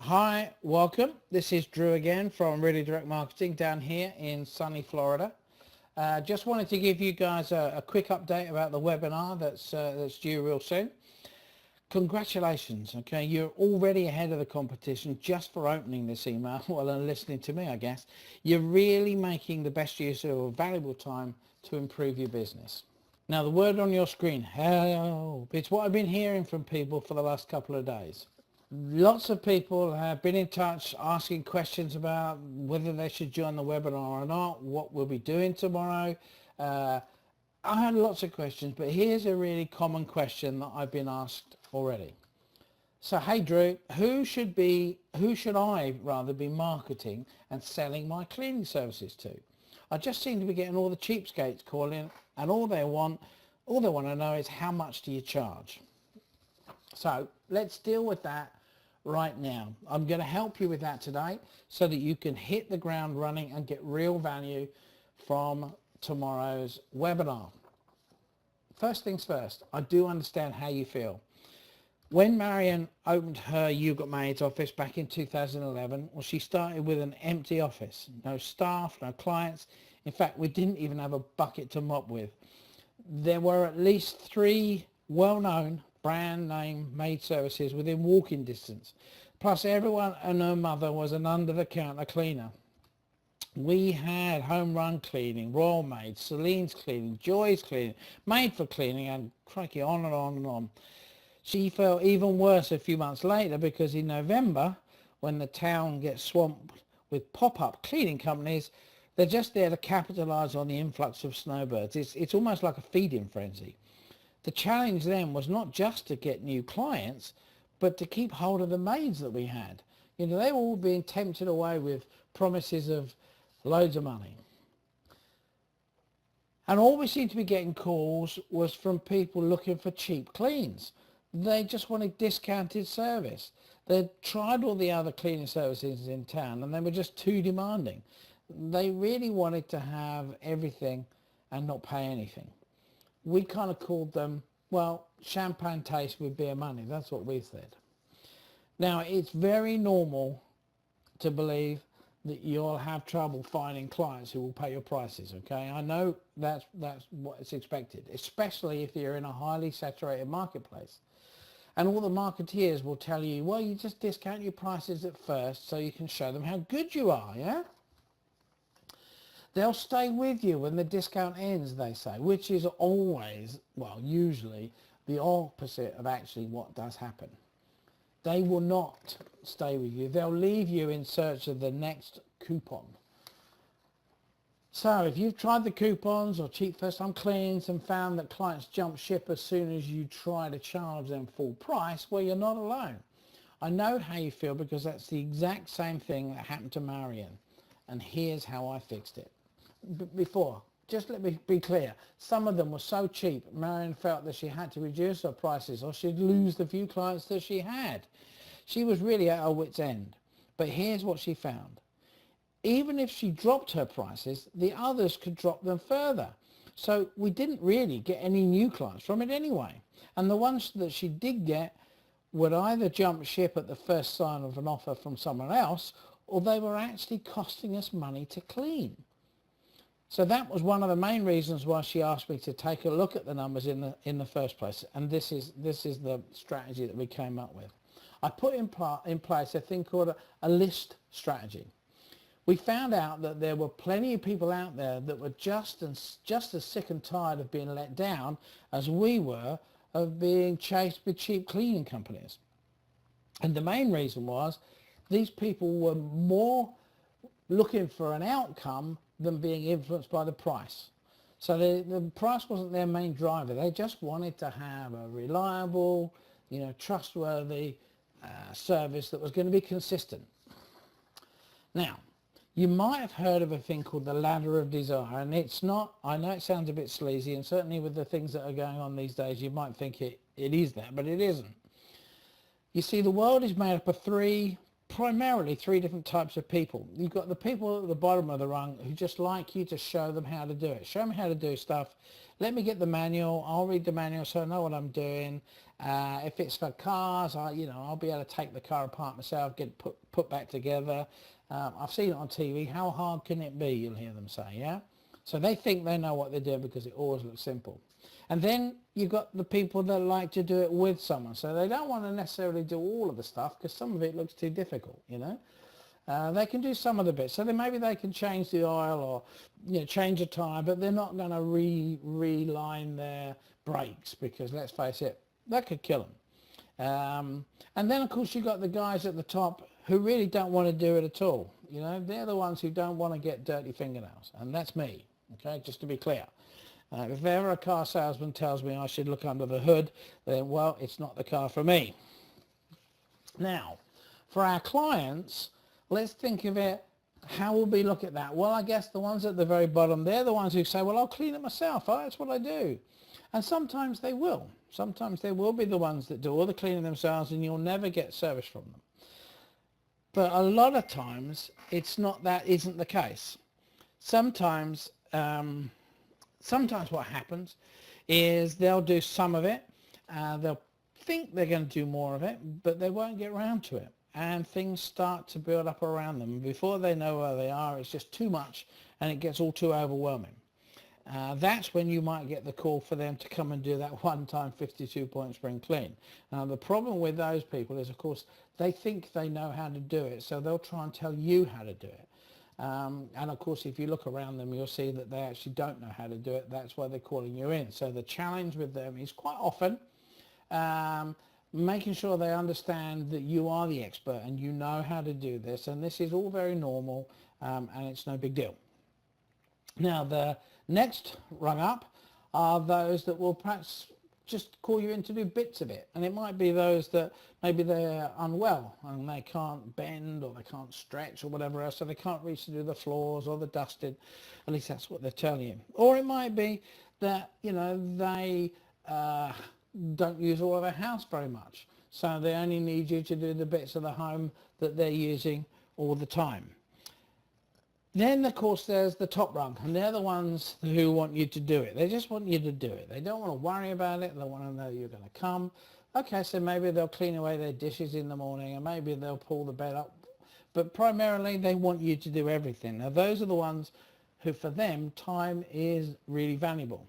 Hi, welcome. This is Drew again from Really Direct Marketing down here in sunny Florida. Just wanted to give you guys a quick update about the webinar that's due real soon. Congratulations, okay, you're already ahead of the competition just for opening this email, well, and listening to me, I guess. You're really making the best use of valuable time to improve your business. Now, the word on your screen, help, it's what I've been hearing from people for the last couple of days. Lots of people have been in touch asking questions about whether they should join the webinar or not, what we'll be doing tomorrow. I had lots of questions, but here's a really common question that I've been asked already. So, hey Drew, who should I rather be marketing and selling my cleaning services to? I just seem to be getting all the cheapskates calling, and all they want to know is how much do you charge? So let's deal with that right now. I'm going to help you with that today so that you can hit the ground running and get real value from tomorrow's webinar. First things first, I do understand how you feel. When Marion opened her You Got Maids office back in 2011, well, she started with an empty office, no staff, no clients. In fact, we didn't even have a bucket to mop with. There were at least 3 well-known brand name maid services within walking distance. Plus everyone and her mother was an under-the-counter cleaner. We had Home Run Cleaning, Royal Maid, Celine's Cleaning, Joy's Cleaning, Made for Cleaning, and crikey, on and on and on. She felt even worse a few months later because in November, when the town gets swamped with pop-up cleaning companies, they're just there to capitalize on the influx of snowbirds. It's almost like a feeding frenzy. The challenge then was not just to get new clients, but to keep hold of the maids that we had. You know, they were all being tempted away with promises of loads of money. And all we seemed to be getting calls was from people looking for cheap cleans. They just wanted discounted service. They'd tried all the other cleaning services in town and they were just too demanding. They really wanted to have everything and not pay anything. We kind of called them, well, champagne taste with beer money. That's what we said. Now, it's very normal to believe that you'll have trouble finding clients who will pay your prices, okay? I know that's what is expected, especially if you're in a highly saturated marketplace. And all the marketeers will tell you, well, you just discount your prices at first so you can show them how good you are, yeah? They'll stay with you when the discount ends, they say, which is always, well, usually the opposite of actually what does happen. They will not stay with you. They'll leave you in search of the next coupon. So if you've tried the coupons or cheap first-time cleans and found that clients jump ship as soon as you try to charge them full price, well, you're not alone. I know how you feel because that's the exact same thing that happened to Marion. And here's how I fixed it. Before, just let me be clear, some of them were so cheap, Marion felt that she had to reduce her prices or she'd lose the few clients that she had. She was really at her wit's end. But here's what she found. Even if she dropped her prices, the others could drop them further. So we didn't really get any new clients from it anyway. And the ones that she did get would either jump ship at the first sign of an offer from someone else, or they were actually costing us money to clean. So that was one of the main reasons why she asked me to take a look at the numbers in the first place. And this is the strategy that we came up with. I put in place a thing called a list strategy. We found out that there were plenty of people out there that were just as sick and tired of being let down as we were of being chased with cheap cleaning companies. And the main reason was these people were more looking for an outcome than being influenced by the price. So the price wasn't their main driver. They just wanted to have a reliable, trustworthy service that was going to be consistent. Now, you might have heard of a thing called the ladder of desire, and it's not, I know it sounds a bit sleazy, and certainly with the things that are going on these days, you might think it is that, but it isn't. You see, the world is made up of 3 primarily three different types of people. You've got the people at the bottom of the rung who just like you to show them how to do it. Show them how to do stuff. Let me get the manual. I'll read the manual so I know what I'm doing. If it's for cars, I'll be able to take the car apart myself, get it put back together. I've seen it on TV. How hard can it be? You'll hear them say, yeah? So they think they know what they're doing because it always looks simple. And then you've got the people that like to do it with someone. So they don't want to necessarily do all of the stuff because some of it looks too difficult, They can do some of the bits. So maybe they can change the oil or change a tyre, but they're not going to reline their brakes because, let's face it, that could kill them. And then, of course, you've got the guys at the top who really don't want to do it at all. They're the ones who don't want to get dirty fingernails. And that's me, okay, just to be clear. If ever a car salesman tells me I should look under the hood, then, well, it's not the car for me. Now, for our clients, let's think of it, how will we look at that? Well, I guess the ones at the very bottom, they're the ones who say, well, I'll clean it myself. Oh, that's what I do. And sometimes they will. Sometimes they will be the ones that do all the cleaning themselves and you'll never get service from them. But a lot of times, that isn't the case. Sometimes what happens is they'll do some of it, they'll think they're going to do more of it, but they won't get around to it. And things start to build up around them. Before they know where they are, it's just too much and it gets all too overwhelming. That's when you might get the call for them to come and do that one-time 52-point spring clean. Now, the problem with those people is, of course, they think they know how to do it, so they'll try and tell you how to do it. And of course, if you look around them, you'll see that they actually don't know how to do it. That's why they're calling you in. So the challenge with them is quite often making sure they understand that you are the expert and you know how to do this. And this is all very normal and it's no big deal. Now, the next rung up are those that will perhaps just call you in to do bits of it. And it might be those that maybe they're unwell and they can't bend or they can't stretch or whatever else, so they can't reach to do the floors or the dusting. At least that's what they're telling you. Or it might be that, they don't use all of their house very much. So they only need you to do the bits of the home that they're using all the time. Then, of course, there's the top rung, and they're the ones who want you to do it. They just want you to do it. They don't want to worry about it. They want to know you're going to come. Okay, so maybe they'll clean away their dishes in the morning, and maybe they'll pull the bed up. But primarily, they want you to do everything. Now, those are the ones who, for them, time is really valuable.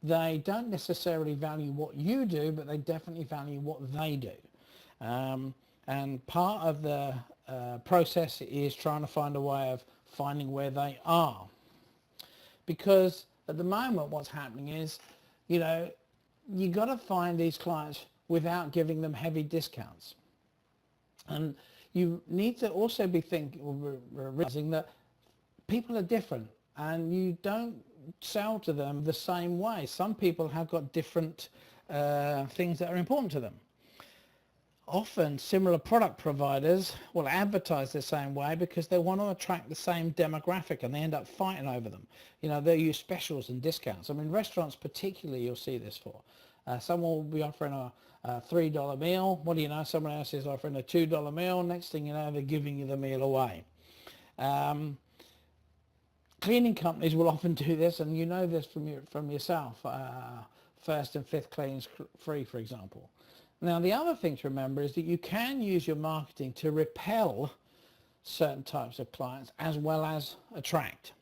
They don't necessarily value what you do, but they definitely value what they do. And part of the process is trying to find a way of finding where they are, because at the moment what's happening is you got to find these clients without giving them heavy discounts, and you need to also be realizing that people are different and you don't sell to them the same way. Some people have got different things that are important to them. Often similar product providers will advertise the same way because they want to attract the same demographic and they end up fighting over them. They'll use specials and discounts. I mean, restaurants particularly, you'll see this for. Someone will be offering a $3 meal. What do you know? Someone else is offering a $2 meal. Next thing you know, they're giving you the meal away. Cleaning companies will often do this, and you know this from yourself. First and fifth cleans free, for example. Now, the other thing to remember is that you can use your marketing to repel certain types of clients as well as attract.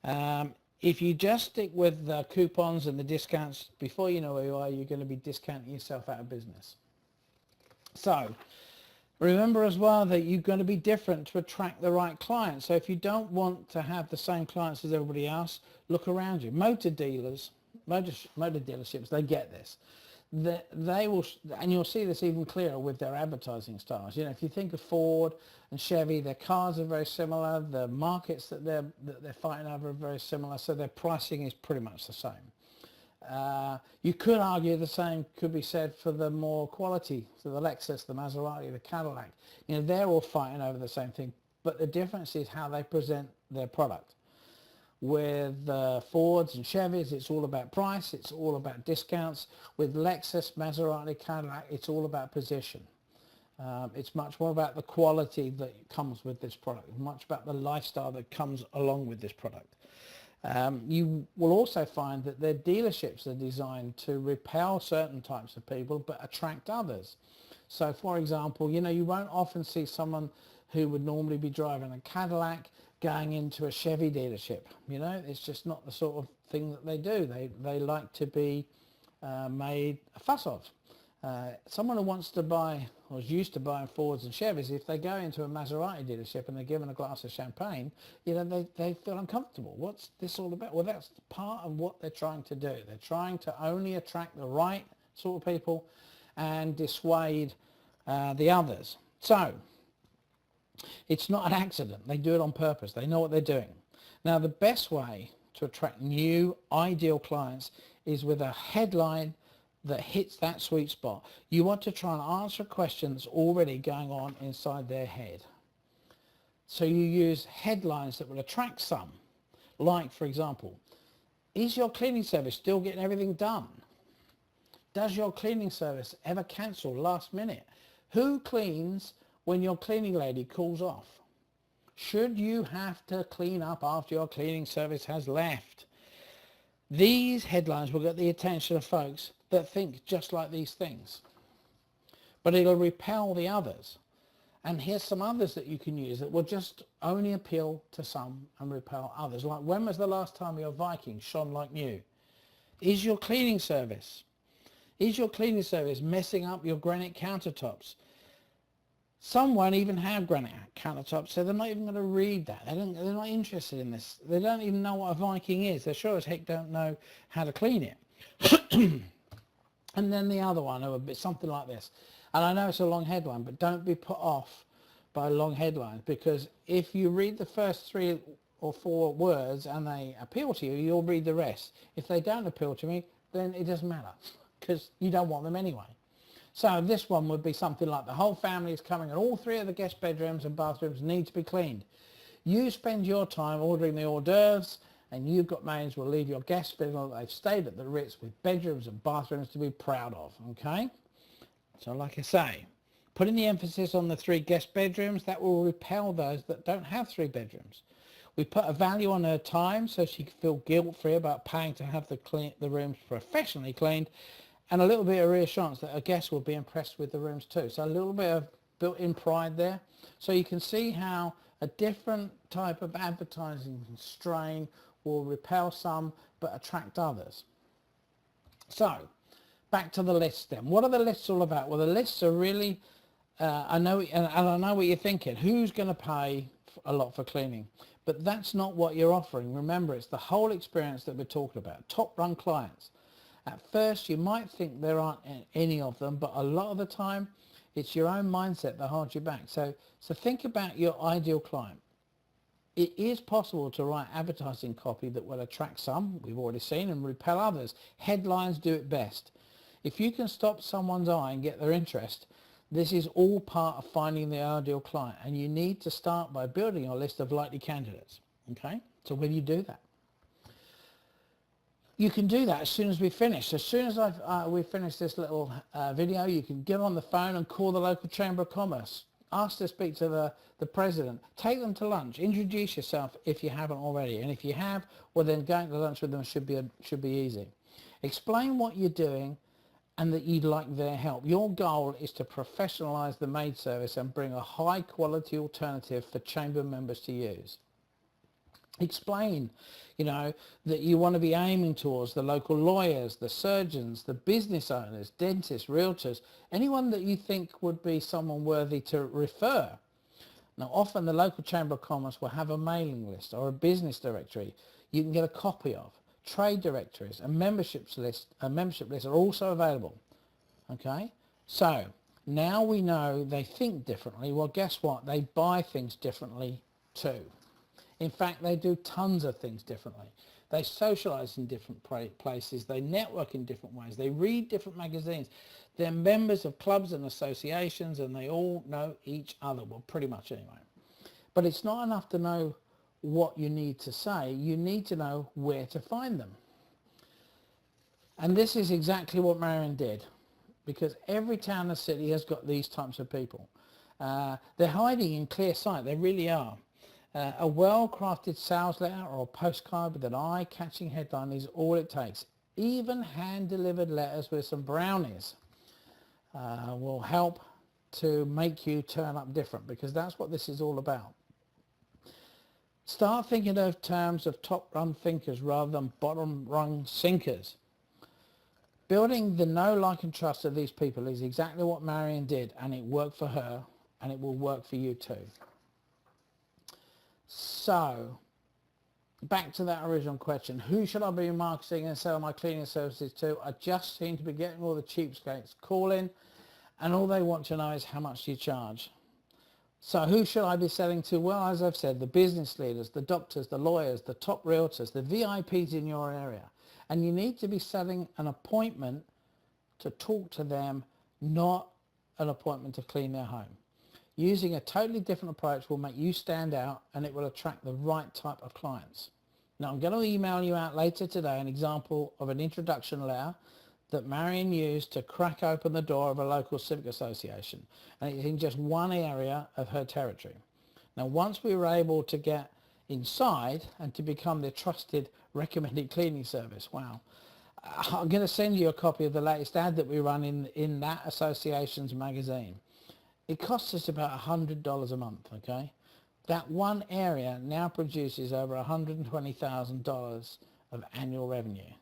If you just stick with the coupons and the discounts, before you know where you are, you're going to be discounting yourself out of business. So remember as well that you're going to be different to attract the right clients. So if you don't want to have the same clients as everybody else, look around you. Motor dealerships, they get this. They will, and you'll see this even clearer with their advertising styles. If you think of Ford and Chevy, their cars are very similar. The markets that they're fighting over are very similar, so their pricing is pretty much the same. You could argue the same could be said for the more quality, so the Lexus, the Maserati, the Cadillac. They're all fighting over the same thing, but the difference is how they present their product. With Fords and Chevys, it's all about price, it's all about discounts. With Lexus, Maserati, Cadillac, it's all about position. It's much more about the quality that comes with this product, much about the lifestyle that comes along with this product. You will also find that their dealerships are designed to repel certain types of people but attract others. So for example, you won't often see someone who would normally be driving a Cadillac going into a Chevy dealership. It's just not the sort of thing that they do. They like to be made a fuss of. Someone who wants to buy or is used to buying Fords and Chevys, if they go into a Maserati dealership and they're given a glass of champagne, they feel uncomfortable. What's this all about? Well, that's part of what they're trying to do. They're trying to only attract the right sort of people and dissuade the others. So it's not an accident. They do it on purpose. They know what they're doing. Now, the best way to attract new ideal clients is with a headline that hits that sweet spot. You want to try and answer a question that's already going on inside their head. So you use headlines that will attract some. Like, for example, is your cleaning service still getting everything done? Does your cleaning service ever cancel last minute? Who cleans when your cleaning lady calls off? Should you have to clean up after your cleaning service has left? These headlines will get the attention of folks that think just like these things. But it'll repel the others. And here's some others that you can use that will just only appeal to some and repel others. Like, when was the last time your Viking shone like new? Is your cleaning service messing up your granite countertops? Some won't even have granite countertops, so they're not even going to read that. They're not interested in this. They don't even know what a Viking is. They sure as heck don't know how to clean it. And then the other one will be something like this. And I know it's a long headline, but don't be put off by long headlines, because if you read the first 3 or 4 words and they appeal to you, you'll read the rest. If they don't appeal to me, then it doesn't matter, because you don't want them anyway. So this one would be something like, the whole family is coming and all 3 of the guest bedrooms and bathrooms need to be cleaned. You spend your time ordering the hors d'oeuvres, and you've got maids will leave your guests feeling like they've stayed at the Ritz with bedrooms and bathrooms to be proud of, okay? So like I say, putting the emphasis on the 3 guest bedrooms, that will repel those that don't have 3 bedrooms. We put a value on her time so she can feel guilt-free about paying to have the rooms professionally cleaned, and a little bit of reassurance that her guests will be impressed with the rooms too. So a little bit of built-in pride there. So you can see how a different type of advertising strain will repel some but attract others. So back to the lists then. What are the lists all about? Well, the lists are really, I know what you're thinking. Who's going to pay a lot for cleaning? But that's not what you're offering. Remember, it's the whole experience that we're talking about. Top-run clients. At first, you might think there aren't any of them, but a lot of the time, it's your own mindset that holds you back. So think about your ideal client. It is possible to write advertising copy that will attract some, we've already seen, and repel others. Headlines do it best. If you can stop someone's eye and get their interest, this is all part of finding the ideal client, and you need to start by building your list of likely candidates. Okay? So will you do that? You can do that as soon as we finish. As soon as we finish this little video, you can get on the phone and call the local Chamber of Commerce. Ask to speak to the president. Take them to lunch. Introduce yourself if you haven't already. And if you have, well, then going to lunch with them should be easy. Explain what you're doing and that you'd like their help. Your goal is to professionalize the maid service and bring a high quality alternative for chamber members to use. Explain, that you want to be aiming towards the local lawyers, the surgeons, the business owners, dentists, realtors, anyone that you think would be someone worthy to refer. Now, often the local Chamber of Commerce will have a mailing list or a business directory you can get a copy of. Trade directories and membership lists are also available. Okay, so now we know they think differently. Well, guess what? They buy things differently too. In fact, they do tons of things differently. They socialize in different places. They network in different ways. They read different magazines. They're members of clubs and associations, and they all know each other. Well, pretty much anyway. But it's not enough to know what you need to say. You need to know where to find them. And this is exactly what Marion did. because every town and city has got these types of people. They're hiding in clear sight. They really are. A well-crafted sales letter or a postcard with an eye-catching headline is all it takes. Even hand-delivered letters with some brownies will help to make you turn up different, because that's what this is all about. Start thinking of terms of top-run thinkers rather than bottom-rung sinkers. Building the know, like and trust of these people is exactly what Marion did, and it worked for her, and it will work for you too. So, back to that original question, who should I be marketing and selling my cleaning services to? I just seem to be getting all the cheapskates calling, and all they want to know is how much you charge. So who should I be selling to? Well, as I've said, the business leaders, the doctors, the lawyers, the top realtors, the VIPs in your area. And you need to be selling an appointment to talk to them, not an appointment to clean their home. Using a totally different approach will make you stand out, and it will attract the right type of clients. Now, I'm going to email you out later today an example of an introduction letter that Marion used to crack open the door of a local civic association, and it's in just one area of her territory. Now, once we were able to get inside and to become the trusted recommended cleaning service, wow, I'm going to send you a copy of the latest ad that we run in that association's magazine. It costs us about $100 a month, okay? That one area now produces over $120,000 of annual revenue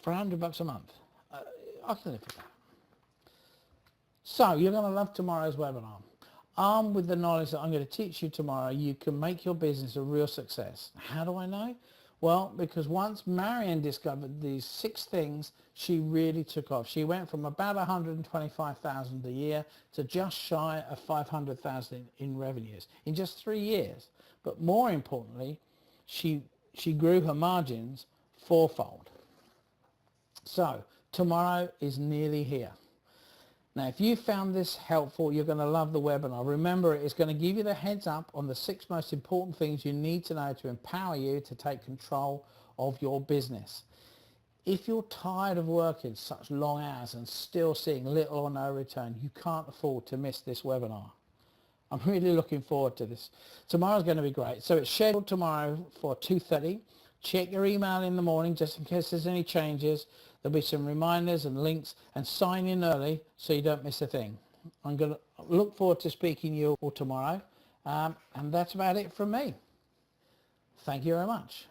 for $100 a month. I can live with that. So you're going to love tomorrow's webinar. Armed with the knowledge that I'm going to teach you tomorrow, you can make your business a real success. How do I know? Well, because once Marion discovered these 6 things, she really took off. She went from about $125,000 a year to just shy of $500,000 in revenues in just 3 years. But more importantly, she grew her margins 4-fold. So tomorrow is nearly here. Now, if you found this helpful, you're going to love the webinar. Remember, it's going to give you the heads up on the 6 most important things you need to know to empower you to take control of your business. If you're tired of working such long hours and still seeing little or no return, you can't afford to miss this webinar. I'm really looking forward to this. Tomorrow's going to be great. So it's scheduled tomorrow for 2:30. Check your email in the morning just in case there's any changes. There'll be some reminders and links, and sign in early so you don't miss a thing. I'm going to look forward to speaking to you all tomorrow. And that's about it from me. Thank you very much.